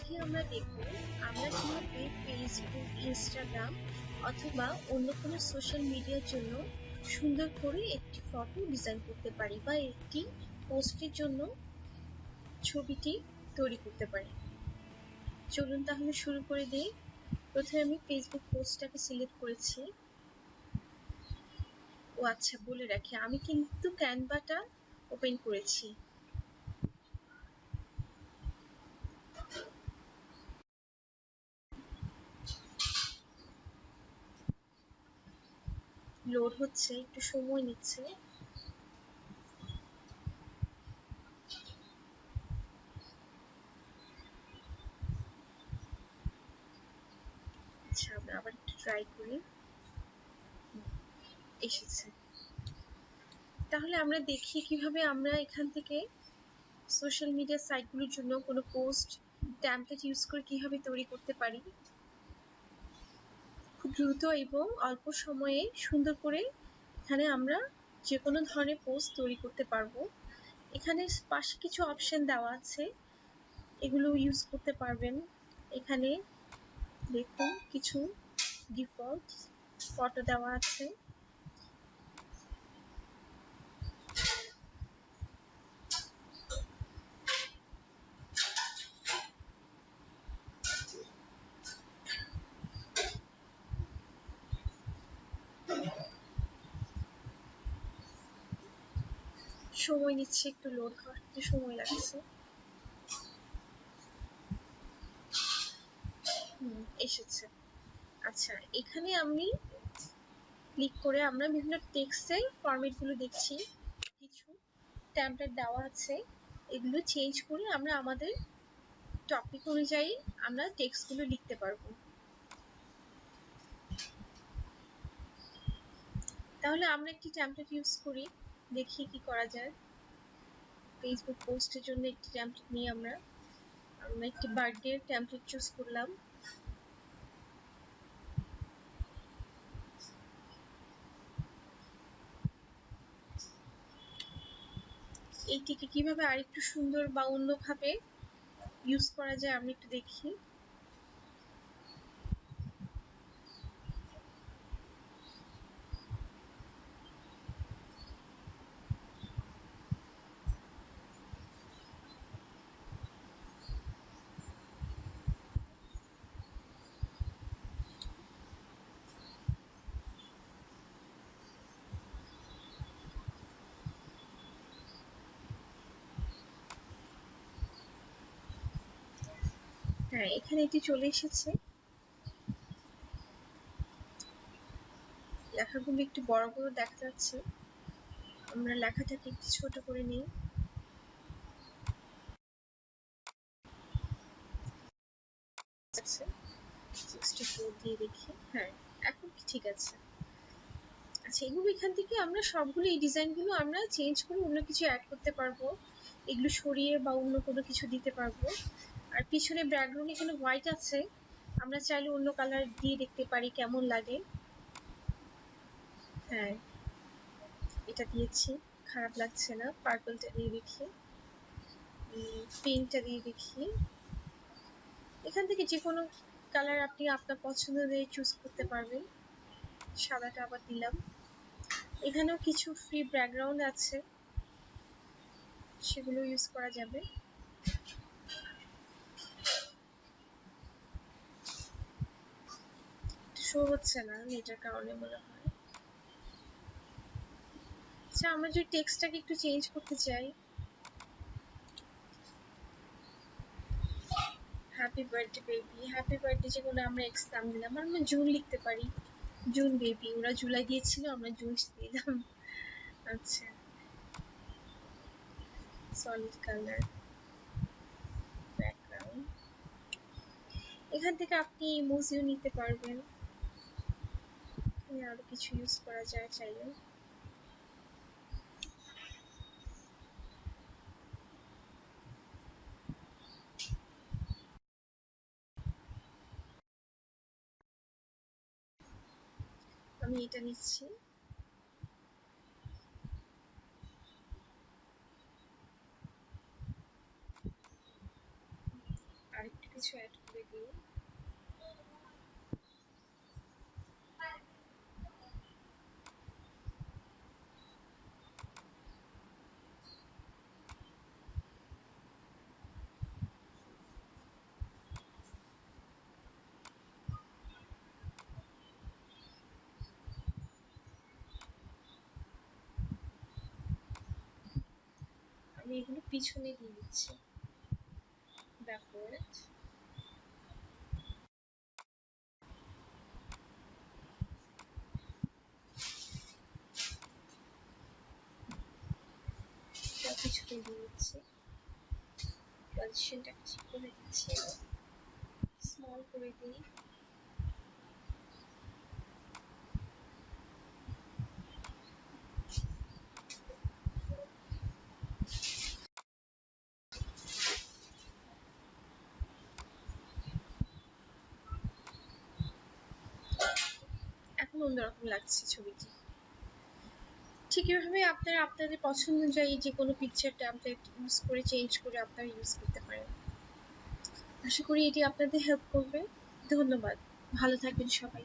আজকে আমরা দেখব আমরা কিভাবে ফেসবুক, ইনস্টাগ্রাম অথবা অন্য কোনো সোশ্যাল মিডিয়ার জন্য সুন্দর করে একটি ফটো ডিজাইন করতে পারি বা একটি পোস্টের জন্য ছবিটি তৈরি করতে পারি। চলুন তাহলে শুরু করে দিই। প্রথমে আমি ফেসবুক পোস্টটাকে সিলেক্ট করেছি। ও আচ্ছা, বলে রাখি আমি কিন্তু ক্যানভাটা ওপেন করেছি। লোড হচ্ছে, একটু সময় নিচ্ছে। আচ্ছা, আমরা আবার একটু ট্রাই করি। এসেছে। তাহলে আমরা দেখি কিভাবে আমরা এখান থেকে সোশ্যাল মিডিয়া সাইটগুলোর জন্য কোনো পোস্ট টেমপ্লেট ইউজ করে কিভাবে তৈরি করতে পারি। খুব দ্রুত এবং অল্প সময়ে সুন্দর করে এখানে আমরা যে কোনো ধরনের পোস্ট তৈরি করতে পারবো। এখানে পাশে কিছু অপশন দেওয়া আছে, এগুলো ইউজ করতে পারবেন। এখানে দেখুন কিছু ডিফল্ট ফটো দেওয়া আছে। সময় নিচ্ছে, একটু লোড করতে সময় লাগছে। এসেছে। আচ্ছা, এখানে আমি ক্লিক করে আমরা বিভিন্ন টেক্সটের ফরম্যাটগুলো দেখছি। কিছু টেমপ্লেট দেওয়া আছে, এগুলো চেঞ্জ করে আমরা আমাদের টপিক অনুযায়ী আমরা টেক্সটগুলো লিখতে পারবো। তাহলে আমরা একটি টেমপ্লেট ইউজ করি, দেখি কি করা যায়। ফেসবুক পোস্টের জন্য একটি টেমপ্লেট নিয়ে আমরা একটি বার্থডে টেমপ্লেট চুজ করলাম। এইটিকে কিভাবে আরেকটু সুন্দর বা অন্যভাবে ইউজ করা যায় আমরা একটু দেখি। হ্যাঁ, এখানে এটি চলে এসেছে। লেখাগুলো একটু বড় বড় দেখা যাচ্ছে, আমরা লেখাটাকে একটু ছোট করে নিই। আচ্ছা, 64 দিয়ে দেখি। হ্যাঁ, এখন কি ঠিক আছে। আচ্ছা, এগুলো এখান থেকে আমরা সবগুলো এই ডিজাইনগুলো আমরা চেঞ্জ করে অন্য কিছু অ্যাড করতে পারবো। এগুলো সরিয়ে বা অন্য কোনো কিছু দিতে পারবো। আর পিছনে ব্যাকগ্রাউন্ড এখানে হোয়াইট আছে, আমরা চাইলে অন্য কালার দিয়ে দেখতে পারি কেমন লাগে। হ্যাঁ, এটা দিয়েছি, খারাপ লাগছে না। পার্পলটা দিয়ে দেখি, পিঙ্কটা দিয়ে দেখি। এখান থেকে যে কোনো কালার আপনি আপনার পছন্দ অনুযায়ী চুজ করতে পারবেন। সাদাটা আবার দিলাম। এখানেও কিছু ফ্রি ব্যাকগ্রাউন্ড আছে, সেগুলো ইউজ করা যাবে। শো হচ্ছে না, এটার কারণে মনে হয়। আচ্ছা, আমরা যদি টেক্সটটাকে একটু চেঞ্জ করতে চাই, happy birthday baby, happy birthday যেগুলো আমরা এক্স নাম দিলাম, আমরা জুন লিখতে পারি। জুন বেবি, ওরা জুলাই দিয়েছিল, আমরা জুন দিলাম। আচ্ছা, সলিড কালার ব্যাকগ্রাউন্ড। এখান থেকে আপনি ইমোজিও নিতে পারবেন, আরো কিছু ইউজ করা যায় চাইলে। আমি এটা নিচ্ছি। আরেকটু কিছু অ্যাড করে দিই। আমি এগুলো পিছনে দিয়ে দিচ্ছি। ব্যাকওয়ার্ড। পিছনে দিয়ে দিচ্ছি। পজিশনটা ঠিক করে দিচ্ছি, স্মল করে দিই। এখন অন্যরকম লাগছে ছবিটি। ঠিক এভাবে আপনারা আপনাদের পছন্দ অনুযায়ী যে কোনো পিকচার টেমপ্লেট ইউজ করে চেঞ্জ করে আপনারা ইউজ করতে পারেন। আশা করি এটি আপনাদের হেল্প করবে। ধন্যবাদ। ভালো থাকবেন সবাই।